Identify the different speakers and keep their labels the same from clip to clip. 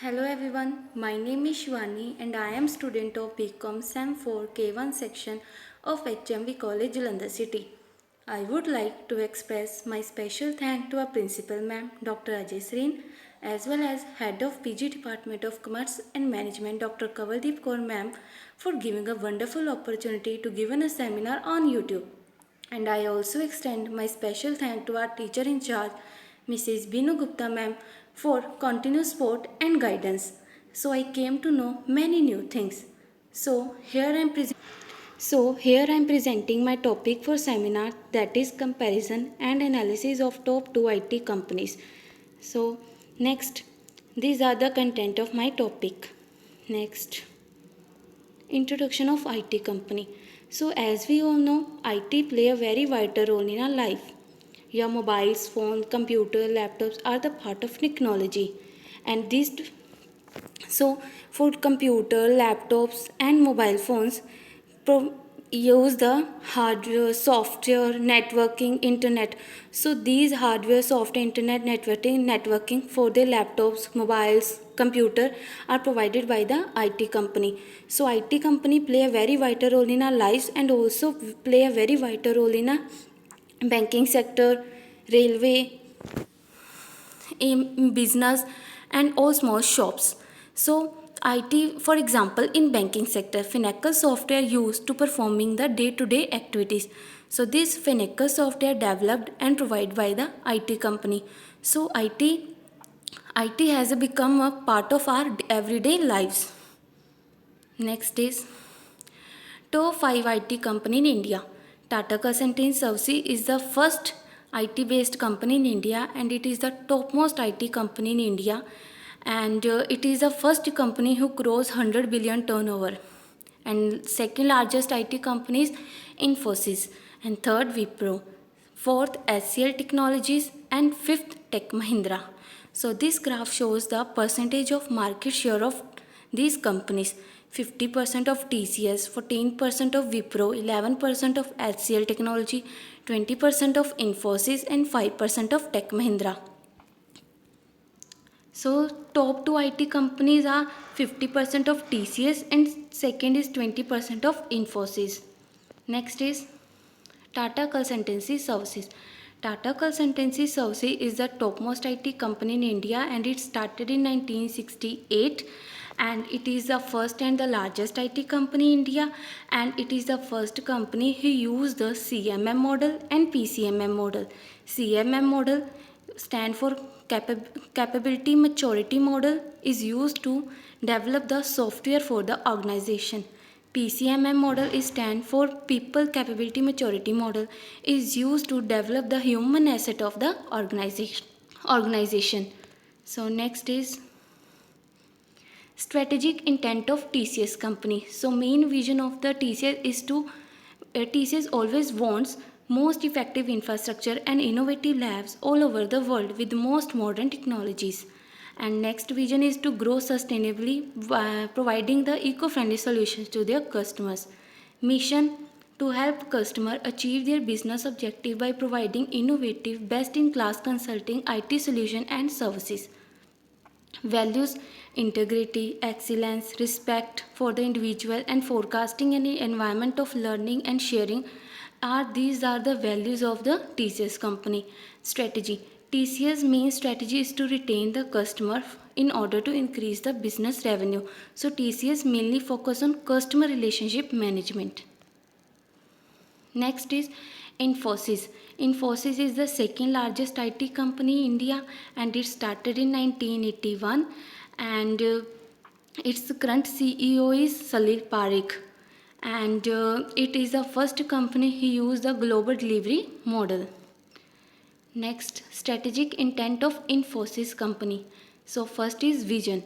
Speaker 1: Hello everyone, my name is Shivani and I am student of BCom Sem 4 K1 section of HMV College, Jalandhar City. I would like to express my special thanks to our principal ma'am Dr. Ajay Sreen as well as head of PG Department of Commerce and Management Dr. Kavaldeep Kaur ma'am for giving a wonderful opportunity to give a seminar on YouTube. And I also extend my special thanks to our teacher in charge, Mrs. Binu Gupta ma'am, for continuous support and guidance. So I came to know many new things. So here I am presenting my topic for seminar, that is comparison and analysis of top 2 IT companies. So next, these are the content of my topic. Next, introduction of IT company. So as we all know, IT play a very vital role in our life. Your mobiles, phone, computer, laptops are the part of technology, and these so for computer, laptops and mobile phones use the hardware, software, networking, internet. So these hardware, software, internet, networking for the laptops, mobiles, computer are provided by the IT company. So IT company play a very vital role in our lives and also play a very vital role in a banking sector, railway, in business and all small shops. So IT, for example, in banking sector, Finacle software used to performing the day-to-day activities. So this Finacle software developed and provided by the IT company. So IT has become a part of our everyday lives. Next is top 5 IT company in India. Tata Consultancy Services is the first IT based company in India and it is the topmost IT company in India, and it is the first company who crossed 100 billion turnover, and second largest IT company is Infosys, and third Wipro, fourth HCL Technologies, and fifth Tech Mahindra. So this graph shows the percentage of market share of these companies. 50% of TCS, 14% of Wipro, 11% of HCL Technology, 20% of Infosys and 5% of Tech Mahindra. So top 2 IT companies are 50% of TCS and second is 20% of Infosys. Next is Tata Consultancy Services. Tata Consultancy Services is the topmost IT company in India and it started in 1968, and it is the first and the largest IT company in India, and it is the first company who used the CMM model and PCMM model. CMM model stand for capability maturity model, is used to develop the software for the organization. PCMM model is stand for people capability maturity model, is used to develop the human asset of the organization. So next is strategic intent of TCS company. So main vision of the TCS is to TCS always wants most effective infrastructure and innovative labs all over the world with most modern technologies. And next vision is to grow sustainably by providing the eco-friendly solutions to their customers. Mission to help customer achieve their business objective by providing innovative best-in-class consulting IT solution and services. Values integrity, excellence, respect for the individual, and forecasting an environment of learning and sharing are the values of the TCS company. Strategy. TCS main strategy is to retain the customer in order to increase the business revenue. So TCS mainly focus on customer relationship management. Next is Infosys. Infosys is the second largest IT company in India and it started in 1981, and its current CEO is Salil Parekh, and it is the first company who used the global delivery model. Next, strategic intent of Infosys company. So first is vision.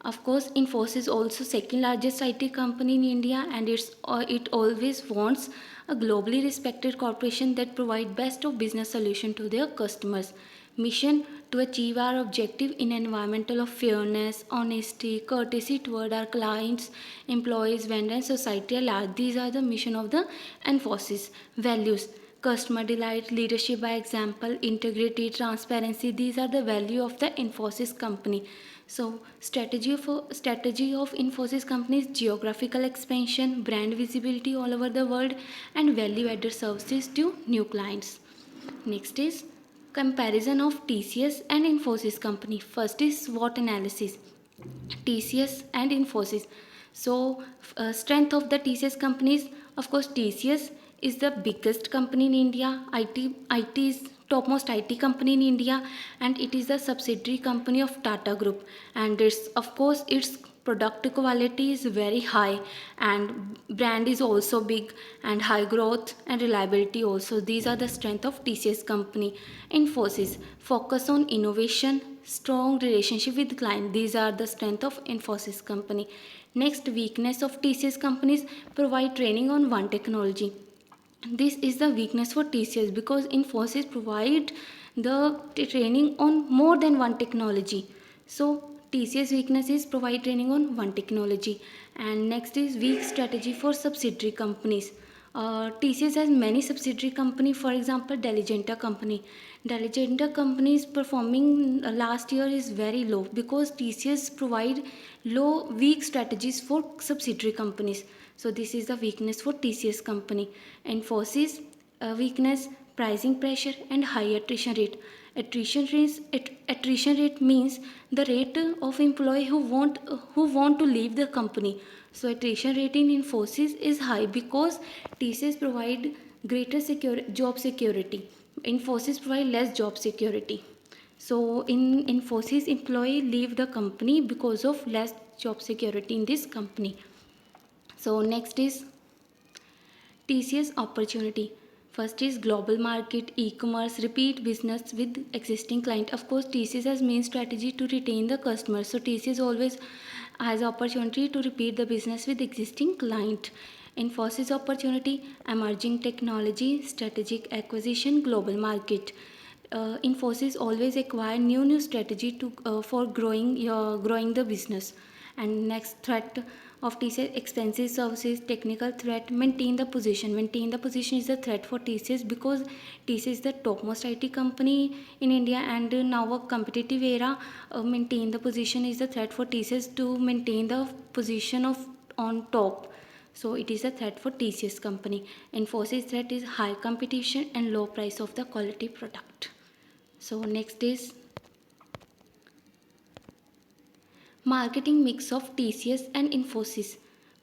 Speaker 1: Of course, Infosys also second largest IT company in India, and it always wants a globally respected corporation that provide best of business solution to their customers. Mission to achieve our objective in environmental of fairness, honesty, courtesy toward our clients, employees, vendors, and society at large. These are the mission of the Infosys. Values. Customer delight, leadership by example, integrity, transparency. These are the value of the Infosys company. So strategy of Infosys companies: geographical expansion, brand visibility all over the world, and value-added services to new clients. Next is comparison of TCS and Infosys company. First is SWOT analysis. TCS and Infosys. So, strength of the TCS companies, of course, TCS is the biggest company in India. IT is topmost IT company in India, and it is the subsidiary company of Tata Group. And it's, of course, its product quality is very high, and brand is also big, and high growth and reliability also. These are the strength of TCS company. Infosys focus on innovation, strong relationship with client. These are the strength of Infosys company. Next, weakness of TCS companies: provide training on one technology. This is the weakness for TCS because Infosys provide the training on more than one technology. So TCS weakness is provide training on one technology. And next is weak strategy for subsidiary companies. TCS has many subsidiary company. For example, Diligenta company. Diligenta company is performing last year is very low because TCS provide low weak strategies for subsidiary companies. So this is the weakness for TCS company. Infosys weakness: pricing pressure and high attrition rate. Attrition rate means the rate of employee who want to leave the company. So attrition rate in Infosys is high because TCS provide greater job security. Infosys provide less job security. So in Infosys, employee leave the company because of less job security in this company. So next is TCS opportunity. First is global market, e-commerce, repeat business with existing client. Of course, TCS has main strategy to retain the customer. So TCS always has opportunity to repeat the business with existing client. Infosys opportunity: emerging technology, strategic acquisition, global market. Infosys always acquire new strategy to for growing the business. And next, threat of TCS: expensive services, technical threat. Maintain the position is a threat for TCS because TCS is the topmost IT company in India, and now a competitive era. Maintain the position is the threat for TCS to maintain the position of on top. So it is a threat for TCS company. Infosys threat is high competition and low price of the quality product. So next is marketing mix of TCS and Infosys.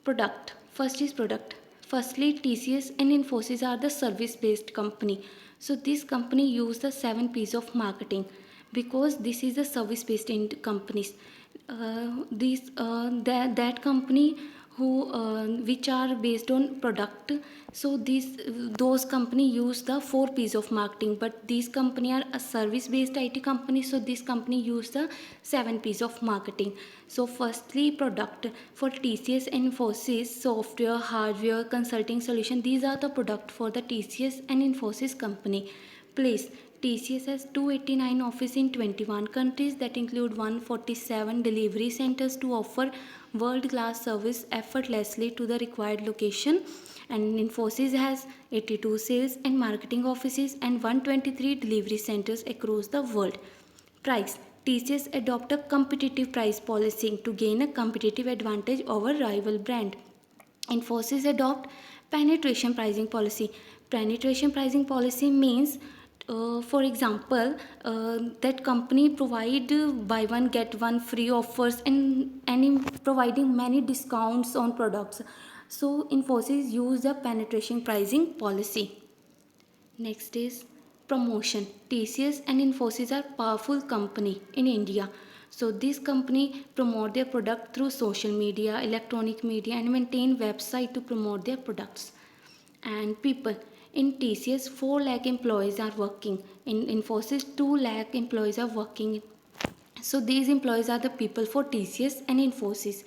Speaker 1: Product. First is product. Firstly, TCS and Infosys are the service based company. So this company use the 7 P's of marketing because this is the service based companies. That company who which are based on product. So those company use the 4 P's of marketing, but these company are a service based IT company, so this company use the 7 P's of marketing. So firstly, product. For TCS and Infosys, software, hardware, consulting solution, these are the product for the TCS and Infosys company. Place. TCS has 289 offices in 21 countries that include 147 delivery centers to offer world class service effortlessly to the required location. And Infosys has 82 sales and marketing offices and 123 delivery centers across the world. Price. TCS adopt a competitive price policy to gain a competitive advantage over rival brand. Infosys adopt penetration pricing policy. Penetration pricing policy means, for example, that company provide buy one get one free offers and in providing many discounts on products. So Infosys use the penetration pricing policy. Next is promotion. TCS and Infosys are powerful company in India. So this company promote their product through social media, electronic media, and maintain website to promote their products. And people. In TCS, 4 lakh employees are working. In Infosys, 2 lakh employees are working. So these employees are the people for TCS and Infosys.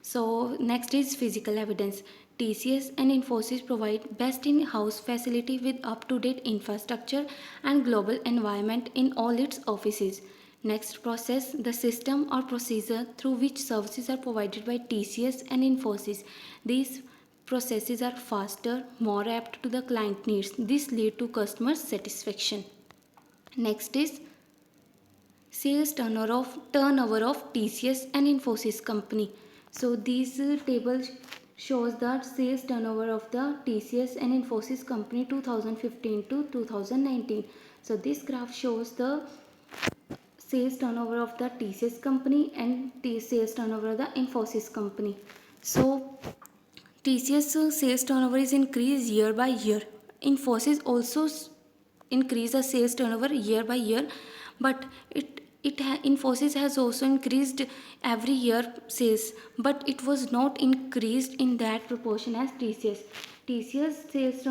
Speaker 1: So next is physical evidence. TCS and Infosys provide best in-house facility with up-to-date infrastructure and global environment in all its offices. Next, process. The system or procedure through which services are provided by TCS and Infosys. These processes are faster, more apt to the client needs. This lead to customer satisfaction. Next is sales turnover of TCS and Infosys company. So this table shows the sales turnover of the TCS and Infosys company 2015 to 2019. So this graph shows the sales turnover of the TCS company and sales turnover of the Infosys company. So TCS sales turnover is increased year by year. Infosys also increase the sales turnover year by year, but Infosys has also increased every year sales, but it was not increased in that proportion as TCS. TCS sales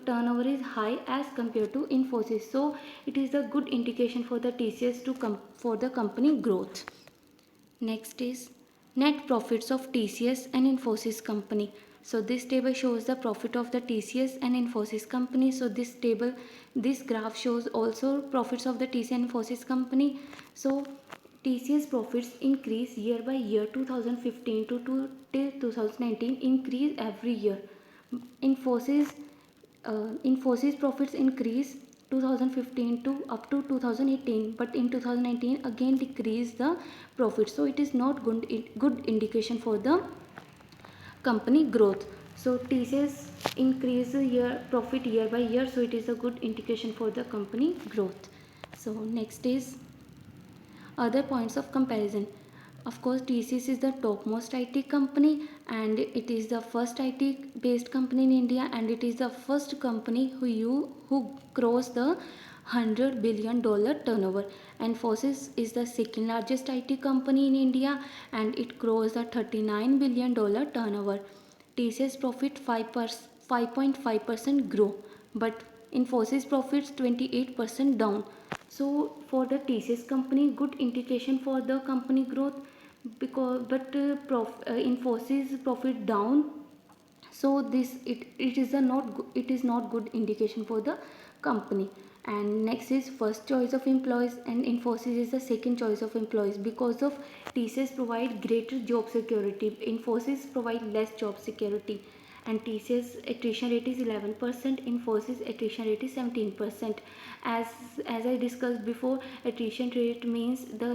Speaker 1: turnover is high as compared to Infosys, so it is a good indication for the TCS to come for the company growth. Next is net profits of TCS and Infosys company. So this table shows the profit of the TCS and Infosys company. So this graph shows also profits of the TCS and Infosys company. So TCS profits increase year by year 2015 to till 2019 increase every year. Infosys Infosys profits increase 2015 to up to 2018, but in 2019 again decrease the profit. So it is not good indication for the company growth. So TCS increase year profit year by year, so it is a good indication for the company growth. So next is other points of comparison. Of course, TCS is the topmost IT company and it is the first IT based company in India, and it is the first company who crossed the $100 billion turnover. And Infosys is the second largest IT company in India and it crossed the $39 billion turnover. TCS profit 5.5% grow, but Infosys profits 28% down. So for the TCS company, good indication for the company growth, because Infosys profit down. So it is not good indication for the company. And next is first choice of employees and Infosys is the second choice of employees. Because of TCS provide greater job security, Infosys provide less job security, and TCS attrition rate is 11%, Infosys attrition rate is 17%. As I discussed before, attrition rate means the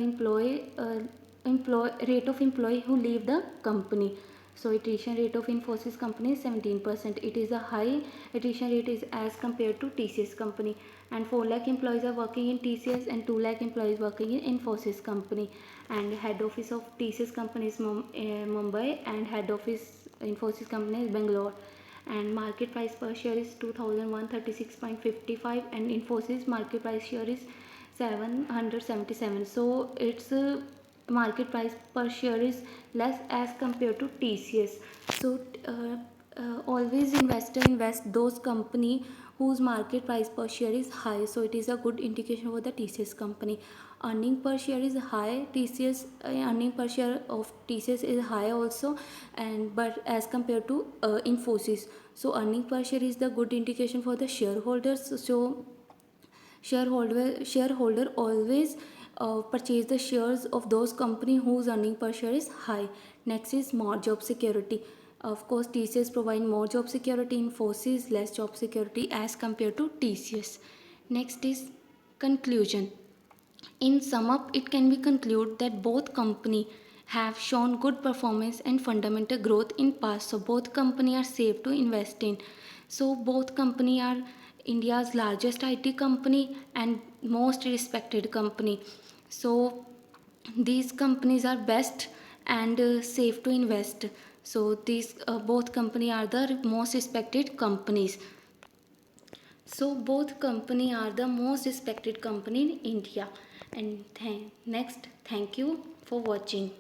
Speaker 1: rate of employee who leave the company. So attrition rate of Infosys company is 17%. It is a high attrition rate is as compared to TCS company. And 4 lakh employees are working in TCS and 2 lakh employees working in Infosys company. And head office of TCS company is Mumbai, and head office Infosys company is Bangalore. And market price per share is 2136.55, and Infosys market price share is 777. So its market price per share is less as compared to TCS. So always investor invest those company whose market price per share is high, so it is a good indication for the TCS company. Earning per share is high, TCS earning per share of TCS is high also, and but as compared to Infosys. So earning per share is the good indication for the shareholders. So shareholder always purchase the shares of those company whose earning per share is high. Next is more job security. Of course, TCS provide more job security, Infosys less job security as compared to TCS. Next is conclusion. In sum up, it can be concluded that both company have shown good performance and fundamental growth in past. So both company are safe to invest in. So both company are India's largest IT company and most respected company. So these companies are best and safe to invest. So these both company are the most respected companies. So both company are the most respected company in India. And next, thank you for watching.